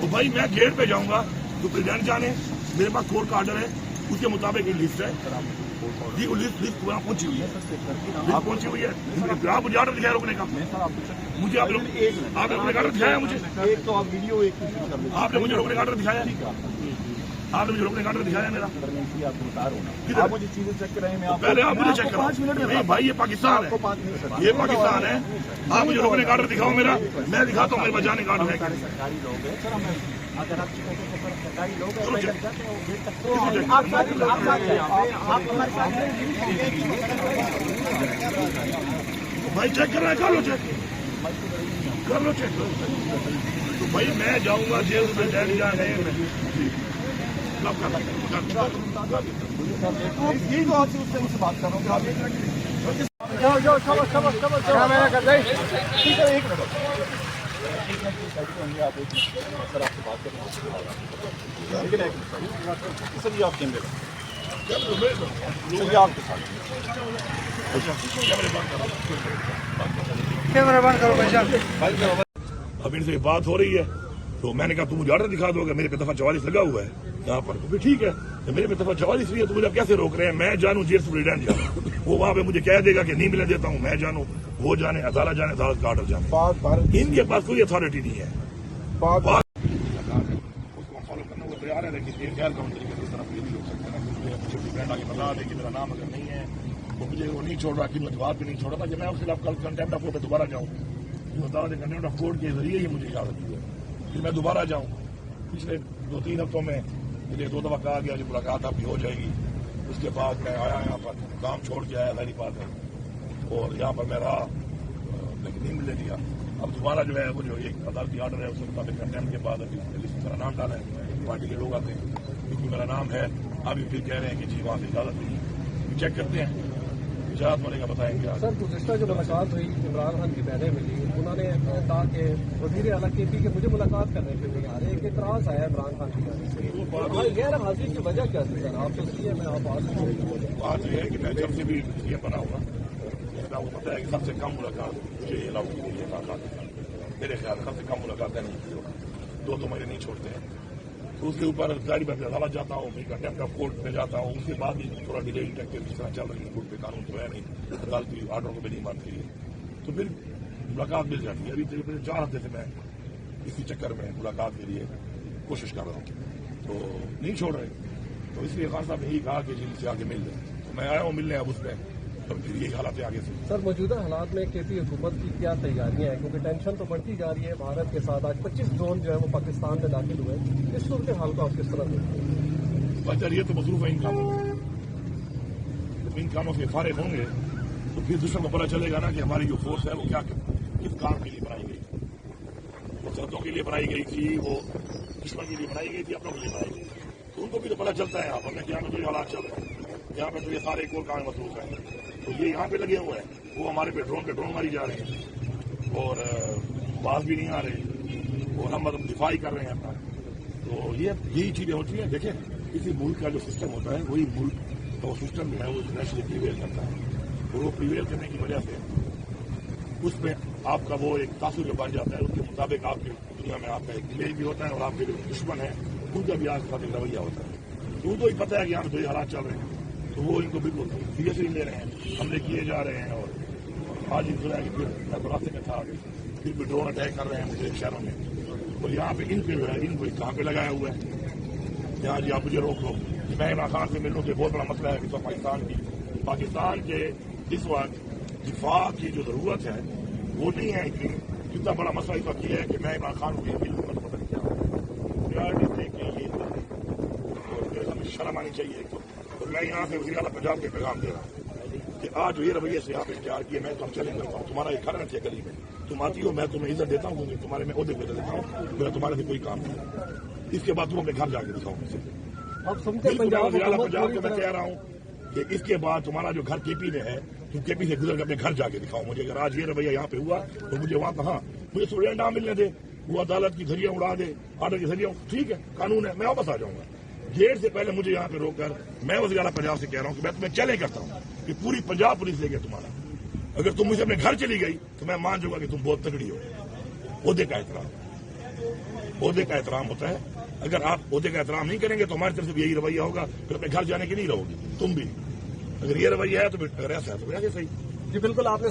तो भाई मैं गेट पे जाऊंगा तो प्रेसिडेंट जाने, मेरे पास कोर्ट का ऑर्डर है, उसके मुताबिक एक लिस्ट है, जी वो लिस्ट वहाँ पहुंची हुई है, लिस्ट पहुंची हुई है। आप मुझे ऑर्डर दिखाया रोकने का, मुझे आप रोकने का ऑर्डर दिखाया, मुझे एक तो आप वीडियो एक आपने मुझे रोकने का ऑर्डर दिखाया, आपने मुझे रोकने का ऑर्डर दिखाया मेरा। आप उतार होना, आप मुझे चीजें चेक कराएं, मैं पहले आप मुझे चेक करो। 5 मिनट में नहीं भाई ये पाकिस्तान है, ये पाकिस्तान है, आप मुझे रोकने का ऑर्डर दिखाओ मेरा, मैं दिखाता हूँ मेरे बचाने का ऑर्डर है। सरकारी लोग हैं सर, अगर आप सरकारी लोग भाई चेक कर रहा है, कर लो चेक, कर लो चेक। तो भाई मैं जाऊंगा जेल में, डेढ़ जाने यही तो आपसे उस टाइम से बात कर रहा हूँ, आप एक मिनट आप एक सर आपसे बात करें, लेकिन सर ये आप कैमरे सर ये आपके साथ कैमरा बंद करो भाई। अब इनसे बात हो रही है तो मैंने कहा तुम मुझे ऑर्डर दिखा दो, मेरे पे दफा 44 लगा हुआ है यहाँ पर, तो भी ठीक है, तो मेरे पे दफा 44 भी है तो मुझे कैसे रोक रहे हैं? मैं जानूँ जेल सुप्रीडेंट जानूँ, वो वहाँ पे मुझे कह देगा कि नहीं मिलने देता हूँ, मैं जानूँ, वो जाने, अदालत जाने, अदालत का ऑर्डर जाने, इनके पास कोई अथॉरिटी नहीं है। उसको फॉलो करने को तैयार है, लेकिन गैर कानूनी तरीके से इस तरफ ये नहीं हो सकता ना, मुझे फ्रेंड आगे बता दे कि मेरा नाम अगर नहीं है वो मुझे वो नहीं छोड़ रहा, कि जवाब भी नहीं छोड़ रहा कि मैं उसके खिलाफ कल कंटेम्प्ट ऑफ कोर्ट पे दोबारा जाऊँ, अदालत कंटेम्प्ट ऑफ कोर्ट के जरिए ही मुझे इजाजत दी है, फिर मैं दोबारा जाऊँ। पिछले 2-3 हफ्तों में मुझे 2 दफा कहा गया कि मुलाकात आपकी हो जाएगी, उसके बाद मैं आया यहाँ पर, काम छोड़ के आया, मेरी बात है, और यहाँ पर मैं रहा, लेकिन नहीं मिलने दिया। अब दोबारा जो है वो जो एक अदालती ऑर्डर है उसके मुताबिक कंटेम्प्ट के बाद अभी लिस्ट में मेरा नाम डाला है, पार्टी के लोग आते हैं क्योंकि मेरा नाम है, अभी फिर कह रहे हैं कि जी वहाँ से इजाजत नहीं, चेक करते हैं, इजाजत होने का बताएंगे। सर गुज़िश्ता जो मुलाकात हुई इमरान खान की बहनें मिली, उन्होंने कहा कि वज़ीर आला KP के मुझे मुलाकात करने के लिए आ रहे हैं, एक एतराज़ आया इमरान खान की जाने से, गैर हाजिरी की वजह क्या थी सर? आप तो CM में आप बात यह है कि मैं जब से भी CM बना हुआ वो पता है कि सबसे कम मुलाकात मुझे अलाउ की गई है, मेरे ख्याल सबसे कम मुलाकात नहीं की होगी, 2 महीने नहीं छोड़ते हैं, तो उसके ऊपर जारी मैं अदालत जाता हूँ, फिर कंटेम्प्ट ऑफ कोर्ट में जाता हूँ, उसके बाद भी थोड़ा डिले डिटेक्टिव जिस तरह चल रही है, कोर्ट पे कानून तो है नहीं, अदालती ऑर्डर को भी नहीं मानती है, तो फिर मुलाकात मिल जाती है। अभी 4 हफ्ते से मैं इसी चक्कर में मुलाकात के लिए कोशिश कर रहा हूँ, तो नहीं छोड़ रहे, तो इसलिए खान साहब ने यही कहा कि जिनसे आगे मिल जाए, तो मैं आया हूँ मिलने, अब उसमें तो फिर यही हालात है आगे से। सर मौजूदा हालात में KP हुकूमत की क्या तैयारियां हैं, क्योंकि टेंशन तो बढ़ती जा रही है भारत के साथ, आज 25 ड्रोन जो है वो पाकिस्तान में दाखिल हुए, इस सूरत हाल को आप किस तरह देखते हैं? अच्छा ये तो मसरूफ है इन कामों में, इन कामों से फारिग होंगे तो फिर दुश्मन को पता चलेगा ना कि हमारी जो फोर्स है वो क्या किस काम के लिए बनाई गई, वो सरहदों के लिए बनाई गई थी, वो दुश्मन के लिए बनाई गई थी, अपनों के लिए बनाई गई, तो उनको भी तो पता चलता है यहाँ पर क्या में जो हालात चल रहे हैं, यहाँ पे तो ये सारे एक और काम मसरूफ है, तो ये यहाँ पे लगे हुए हैं, वो हमारे पे ड्रोन मारी जा रहे हैं और बात भी नहीं आ रहे और हम मतलब दिफाई कर रहे हैं अपना, तो यही चीजें होती हैं। देखें किसी मुल्क का जो सिस्टम होता है वही मुल्क का सिस्टम जो है वो इंटरनेशनली प्रिवेल करता है, और वो प्रिवेल करने की वजह से उसमें आपका वो एक तासुर जो बन जाता है, उसके मुताबिक आपकी दुनिया में आपका एक इमेज भी होता है और आपके जो दुश्मन है उनका भी आपके साथ एक रवैया होता है, तो उनको ही पता है कि यहाँ पे तो ये हालात चल रहे हैं, तो वो इनको बिल्कुल सीरियसली ले रहे हैं, हमले किए जा रहे हैं, और आज इन सुना कि फिर मैं तो रास्ते में था, फिर भी ड्रोन अटैक कर रहे हैं मुझे शहरों में, तो यहाँ पे इन पे जो है इनको कहाँ पे लगाया हुआ है, यहाँ जी आप मुझे रोक लो, मैं इमरान खान से मिलूँ तो बहुत बड़ा मसला है कि तो पाकिस्तान के इस वक्त दिफा की जो जरूरत है वो नहीं है इतनी, जितना बड़ा मसला इस वक्त ये है कि मैं इमरान खान को मिलूंगा तो पता नहीं क्या हमें शर्म आनी चाहिए। तो मैं यहाँ से वज़ीर आला पंजाब के पैगाम दे रहा हूँ कि आज ये रवैये से आप इख्तियार किए, मैं तो हम चैलेंज करता हूँ, तुम्हारा एक घर है गली में, तुम आती हो, मैं तुम्हें इज्जत देता हूँ क्योंकि तुम्हारे में ओहदे पे देता हूँ, मेरा तुम्हारे से कोई काम नहीं, इसके बाद तुम अपने घर जाके दिखाओ मुझे, आप समझते हैं पंजाब को मैं कह रहा हूँ कि इसके बाद तुम्हारा जो घर KP में है तुम KP से गुजर के अपने घर जाके दिखाओ मुझे, अगर आज ये रवैया यहाँ पे हुआ तो मुझे वहाँ कहाँ मुझे स्टूडेंट नाम मिलने दे, वो अदालत की धरिया उड़ा दे, ऑर्डर की धरिया, ठीक है कानून है, मैं वापस आ जाऊंगा, गेट से पहले मुझे यहाँ पे रोककर मैं वज़ीर आला पंजाब से कह रहा हूँ कि मैं तुम्हें चैलेंज करता हूँ कि पूरी पंजाब पुलिस लेके तुम्हारा, अगर तुम मुझे अपने घर चली गई तो मैं मान जाऊंगा कि तुम बहुत तगड़ी हो, ओहदे का एहतराम, عہدے کا احترام ہوتا ہے. اگر آپ عہدے کا احترام نہیں کریں گے تو ہماری طرف سے بھی یہی رویہ ہوگا, پھر اپنے گھر جانے کی نہیں رہو گی تم بھی. اگر یہ رویہ ہے تو اگر ایسا ہے تو ایسے صحیح. جی بالکل آپ نے